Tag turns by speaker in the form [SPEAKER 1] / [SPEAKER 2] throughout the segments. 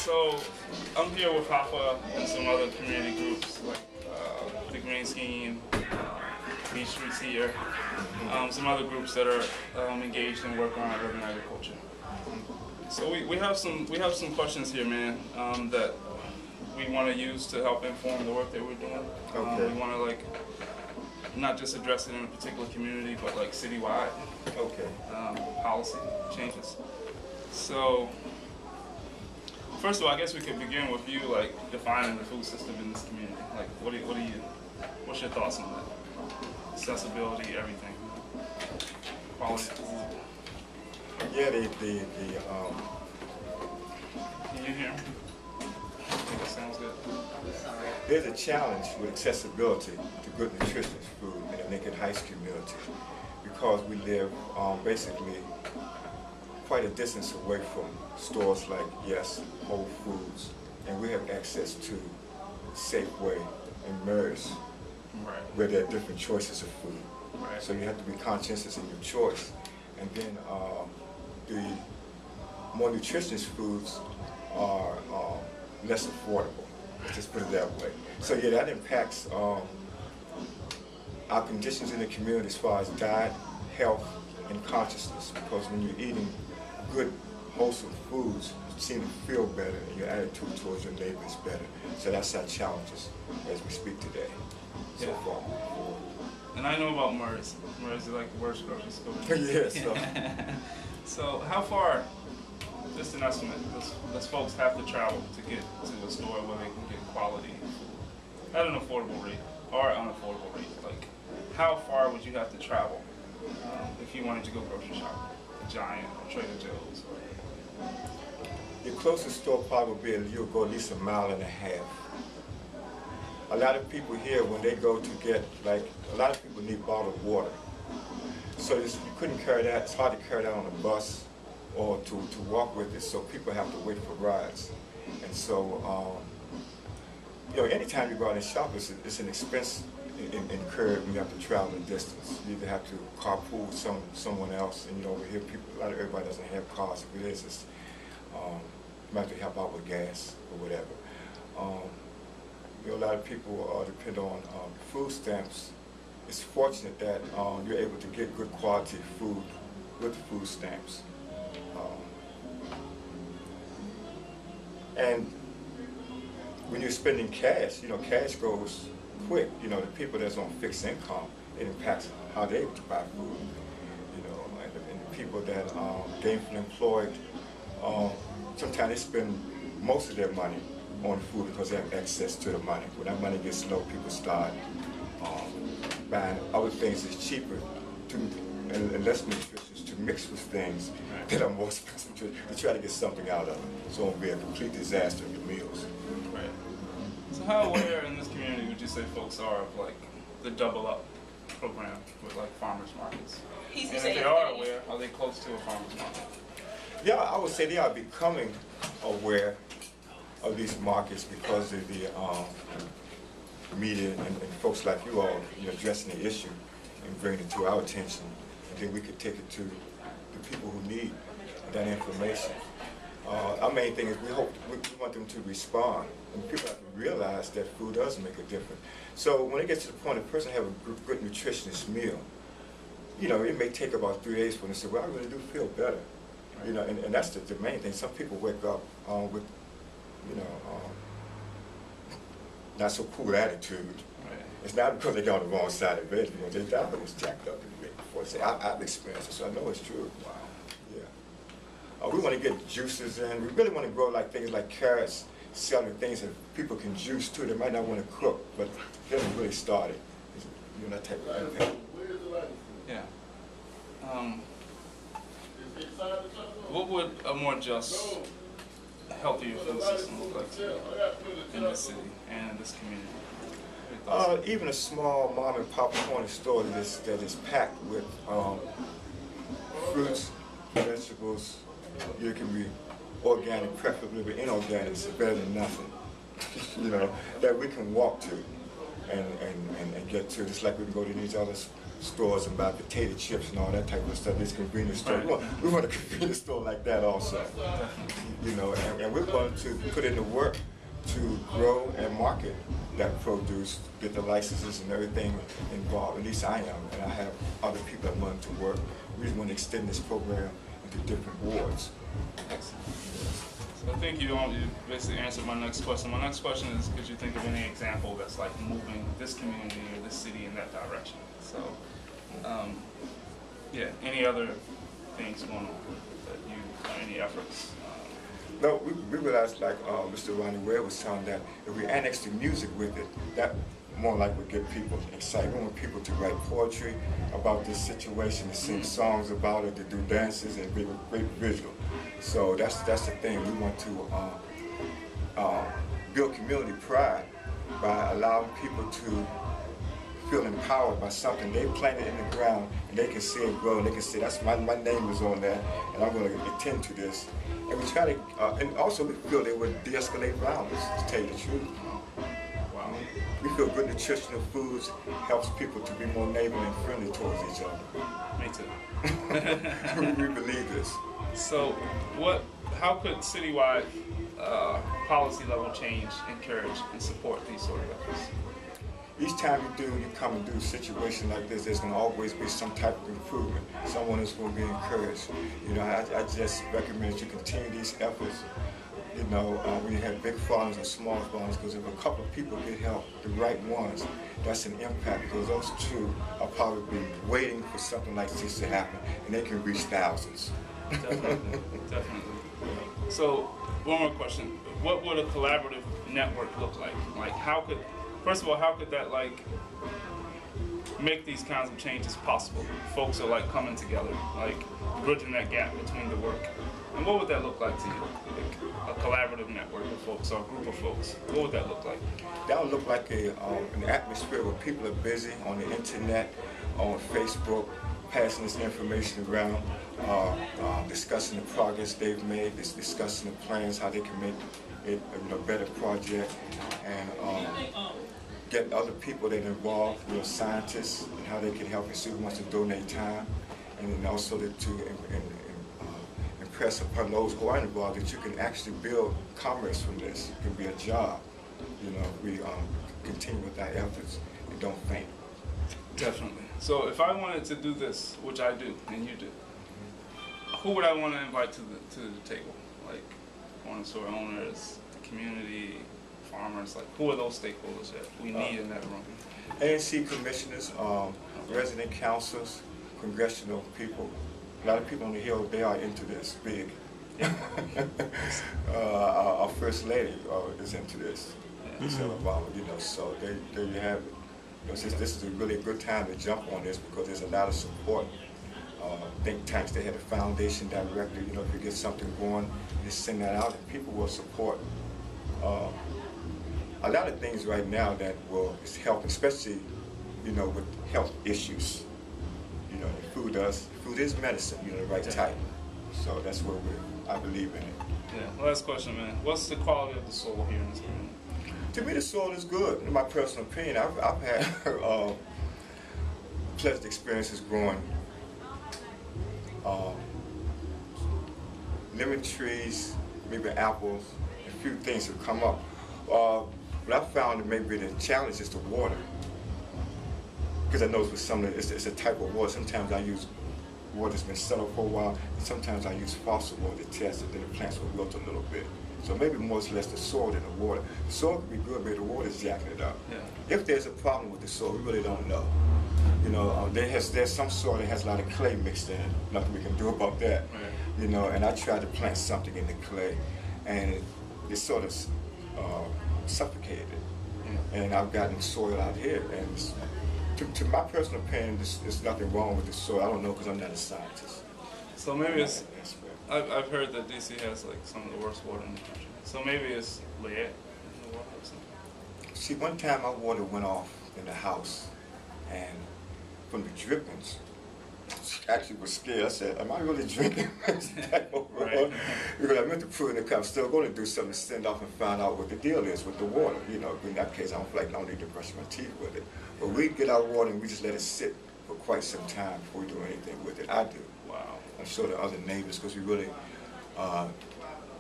[SPEAKER 1] So I'm here with Papa and some other community groups like the Green Scheme, Beach Streets here, some other groups that are engaged in work around urban agriculture. So we have some questions here, man, that we want to use to help inform the work that we're doing.
[SPEAKER 2] Okay.
[SPEAKER 1] We want to like not just address it in a particular community, but like citywide.
[SPEAKER 2] Okay.
[SPEAKER 1] Policy changes. So, first of all, I guess we could begin with you, like defining the food system in this community. Like, what's your thoughts on that? Accessibility, everything, quality of food.
[SPEAKER 2] Yeah,
[SPEAKER 1] Can you hear me? I think that sounds good.
[SPEAKER 2] there's a challenge with accessibility to good nutritious food in the Lincoln Heights community because we live basically quite a distance away from stores like Whole Foods, and we have access to Safeway and Murray's,
[SPEAKER 1] Right.
[SPEAKER 2] where there are different choices of food.
[SPEAKER 1] Right.
[SPEAKER 2] So you have to be conscientious in your choice. And then the more nutritious foods are less affordable. Let's just put it that way. So yeah, that impacts our conditions in the community as far as diet, health, and consciousness. Because when you're eating good, wholesome foods, you seem to feel better, and your attitude towards your neighbor is better. So that's our challenges as we speak today. So
[SPEAKER 1] Yeah.
[SPEAKER 2] far.
[SPEAKER 1] And I know about Murray's. Murray's is like the worst grocery store.
[SPEAKER 2] Yeah, so.
[SPEAKER 1] So how far, just an estimate, does folks have to travel to get to a store where they can get quality food at an affordable rate or unaffordable rate? Like, how far would you have to travel if you wanted to go grocery shopping? A Giant or Trader Joe's?
[SPEAKER 2] Your closest store probably you'll go at least a mile and a half. A lot of people here, when they go to get, like, a lot of people need bottled water. So you couldn't carry that, it's hard to carry that on a bus or to walk with it, so people have to wait for rides. And so, anytime you go out and shop, it's an expense incurred when you have to travel a distance. You either have to carpool with someone else, and over here, everybody doesn't have cars. If it is, it's, you might have to help out with gas or whatever. A lot of people depend on food stamps. It's fortunate that you're able to get good quality food with food stamps. And when you're spending cash, cash goes quick. The people that's on fixed income, it impacts how they're able to buy food. And the people that gainfully employed, sometimes they spend most of their money on food because they have access to the money. When that money gets low, people start buying other things that's cheaper and less nutritious to mix with things that are more expensive to try to get something out of it. So it won't be a complete disaster in your meals.
[SPEAKER 1] Right. So how aware in this community would you say folks are of like the Double Up program with like farmers markets? And if they are aware, are they close to a farmers market?
[SPEAKER 2] Yeah, I would say they are becoming aware of these markets because of the media and folks like you all addressing the issue and bringing it to our attention, and then we could take it to the people who need that information. Our main thing is we want them to respond, and people have to realize that food does make a difference. So when it gets to the point a person have a good nutritionist meal, it may take about 3 days for them to say, well, I really do feel better. And that's the main thing. Some people wake up with not so cool attitude.
[SPEAKER 1] Right.
[SPEAKER 2] It's not because they got on the wrong side of it. Their diet was jacked up a bit before. I've experienced it, so I know it's true. Wow. Yeah. We want to get juices in. We really want to grow like things like carrots, celery, things that people can juice too. They might not want to cook, but they haven't really started. That type of impact.
[SPEAKER 1] Yeah. What would a more just, healthier food system look like in this city and in this community?
[SPEAKER 2] Even a small mom and pop corner store that is packed with fruits, vegetables. You can be organic, preferably, but inorganic is better than nothing. That we can walk to and get to, just like we can go to these other stores and buy potato chips and all that type of stuff. This convenience store. We want a convenience store like that also. You know, and we're going to put in the work to grow and market that produce, get the licenses and everything involved. At least I am, and I have other people that want to work. We just want to extend this program into different wards.
[SPEAKER 1] So I think you basically answered my next question. My next question is, could you think of any example that's like moving this community or this city in that direction? So, yeah, any other things going on that you, any efforts?
[SPEAKER 2] No, we realized, like Mr. Ronnie Ware was telling, that if we annex the music with it, that more like would get people excited. We want people to write poetry about this situation, to sing songs about it, to do dances, and be a great visual. So that's the thing. We want to build community pride by allowing people to feel empowered by something they planted in the ground, and they can see it grow, and they can say, that's my name is on that, and I'm going to attend to this. And we try to, and also we feel they would de-escalate violence, to tell you the truth.
[SPEAKER 1] Wow.
[SPEAKER 2] We feel good nutritional foods helps people to be more neighborly and friendly towards each other.
[SPEAKER 1] Me too.
[SPEAKER 2] We believe this.
[SPEAKER 1] So, how could citywide policy level change encourage and support these sort of efforts?
[SPEAKER 2] Each time you come and do a situation like this, there's going to always be some type of improvement. Someone is going to be encouraged. You know, I just recommend that you continue these efforts. You know, when you have big farms and small farms, because if a couple of people get help, the right ones, that's an impact, because those two are probably waiting for something like this to happen, and they can reach thousands.
[SPEAKER 1] Definitely, definitely. So, one more question. What would a collaborative network look like? Like, first of all, how could that, like, make these kinds of changes possible? Folks are, like, coming together, like, bridging that gap between the work. And what would that look like to you? Like, a collaborative network of folks or a group of folks. What would that look like?
[SPEAKER 2] That would look like an atmosphere where people are busy on the internet, on Facebook, passing this information around, discussing the progress they've made, discussing the plans, how they can make it a better project, and get other people that are involved, scientists, and how they can help and see who wants to donate time, and then also to impress upon those who are involved that you can actually build commerce from this. It can be a job. You know, we continue with our efforts and don't faint.
[SPEAKER 1] Definitely. So if I wanted to do this, which I do, and you do, who would I want to invite to the table? Like, corner store owners, the community, farmers, like, who are those stakeholders that we need in that room?
[SPEAKER 2] ANC commissioners, resident councils, congressional people. A lot of people on the Hill, they are into this big. Our first lady is into this. So there you have it. This is a really good time to jump on this, because there's a lot of support. Think tanks, they have a foundation director. You know, if you get something going, you send that out, and people will support. A lot of things right now that will help, especially, with health issues. Food is medicine, the right type. So that's where I believe in it.
[SPEAKER 1] Yeah. Last question, man. What's the quality of the soil here in this community?
[SPEAKER 2] To me, the soil is good. In my personal opinion, I've had pleasant experiences growing lemon trees, maybe apples. A few things have come up. But I found that maybe the challenge is the water. Because I know it's a type of water. Sometimes I use water that's been settled for a while, and sometimes I use fossil water to test it, then the plants will wilt a little bit. So maybe more or less the soil than the water. The soil can be good, but the water's jacking it up. Yeah. If there's a problem with the soil, we really don't know. There's some soil that has a lot of clay mixed in it. Nothing we can do about that. Right. And I tried to plant something in the clay, and it sort of suffocated it. Yeah. And I've gotten soil out here, and to my personal opinion, there's nothing wrong with the soil. I don't know, because I'm not a scientist.
[SPEAKER 1] So maybe it's, I've heard that DC has like some of the worst water in the country. So maybe it's lead in the water or something.
[SPEAKER 2] See, one time my water went off in the house, and from the drippings, I actually was scared. I said, am I really drinking this type of water? Right. Because I meant to put it in the cup. I'm still going to do something to send off and find out what the deal is with the water. In that case, I don't feel like I don't need to brush my teeth with it. But we get our water and we just let it sit for quite some time before we do anything with it. I do.
[SPEAKER 1] Wow.
[SPEAKER 2] I'm sure the other neighbors, because we really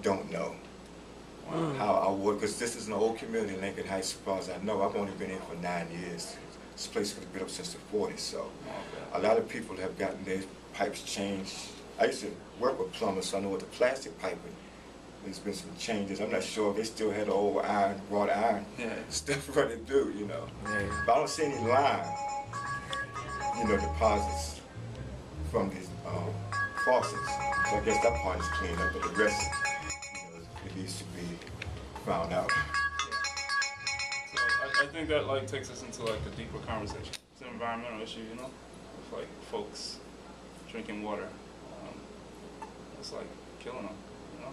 [SPEAKER 2] don't know how our water, because this is an old community in Lincoln Heights, as far as I know. I've only been here for 9 years. This place has been up since the 40s, so a lot of people have gotten their pipes changed. I used to work with plumbers, so I know with the plastic piping, there's been some changes. I'm not sure if they still had the old iron, wrought iron stuff running through, you know.
[SPEAKER 3] Yeah.
[SPEAKER 2] But I don't see any lime, you know, deposits from these faucets. So I guess that part is cleaned up, but the rest, you know, it needs to be found out.
[SPEAKER 1] So I think that like takes us into like a deeper conversation. It's an environmental issue, you know, with like folks drinking water. It's like killing them, you know.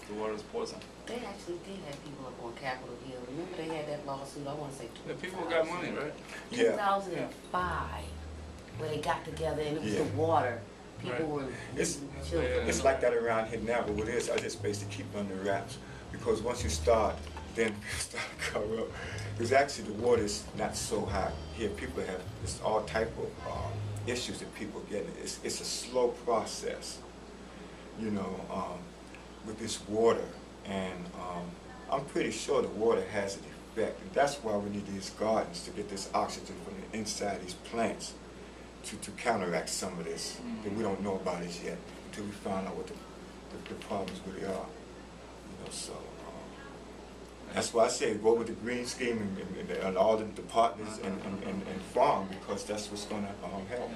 [SPEAKER 1] The water is poison.
[SPEAKER 4] They actually did have people up on Capitol Hill. Remember they had that lawsuit, I want to say
[SPEAKER 1] Yeah, people got money, right?
[SPEAKER 2] Yeah.
[SPEAKER 4] 2005, where they got together and it was
[SPEAKER 2] Yeah.
[SPEAKER 4] the water. People
[SPEAKER 1] Right.
[SPEAKER 4] were
[SPEAKER 2] It's-
[SPEAKER 4] children.
[SPEAKER 2] It's like that around here now, but what it is, I just basically keep it under wraps. Because once you start, then people start to cover up. Because actually the water is not so high. Here people have, it's all type of issues that people get. It's a slow process, you know, with this water. And I'm pretty sure the water has an effect. And that's why we need these gardens to get this oxygen from the inside of these plants to counteract some of this that we don't know about it yet until we find out what the problems really are. You know, so that's why I say go with the green scheme and all the partners and farm, because that's what's going to help.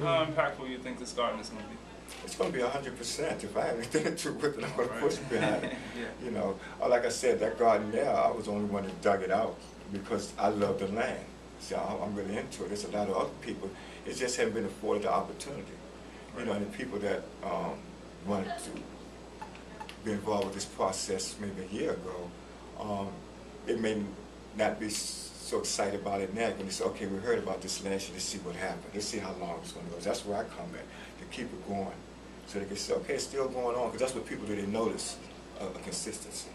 [SPEAKER 1] How impactful do you think this garden is going to be?
[SPEAKER 2] It's going to be 100%. If I have anything to do with it, I'm going to
[SPEAKER 1] Right.
[SPEAKER 2] push behind it.
[SPEAKER 1] Yeah.
[SPEAKER 2] You know, like I said, that garden there, I was the only one that dug it out because I love the land. So I'm really into it. There's a lot of other people. It just hasn't been afforded the opportunity. You know, and the people that wanted to be involved with this process maybe a year ago, it may not be so excited about it now. When they say, okay, we heard about this last year, let's see what happened. Let's see how long it's going to go. That's where I come in, to keep it going. So they can say, okay, it's still going on, because that's what people do. They notice a consistency.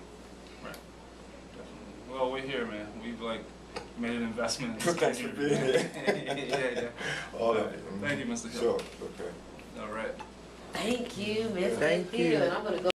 [SPEAKER 1] Right. Definitely. Well, we're here, man. We've like made an investment in this
[SPEAKER 2] Thanks for being here.
[SPEAKER 1] yeah.
[SPEAKER 2] All that.
[SPEAKER 1] Thank you, Mr. Hill.
[SPEAKER 2] Sure, okay.
[SPEAKER 1] All right.
[SPEAKER 4] Thank you, Miss
[SPEAKER 3] Thank
[SPEAKER 4] Hill.
[SPEAKER 3] you.
[SPEAKER 4] And I'm going to go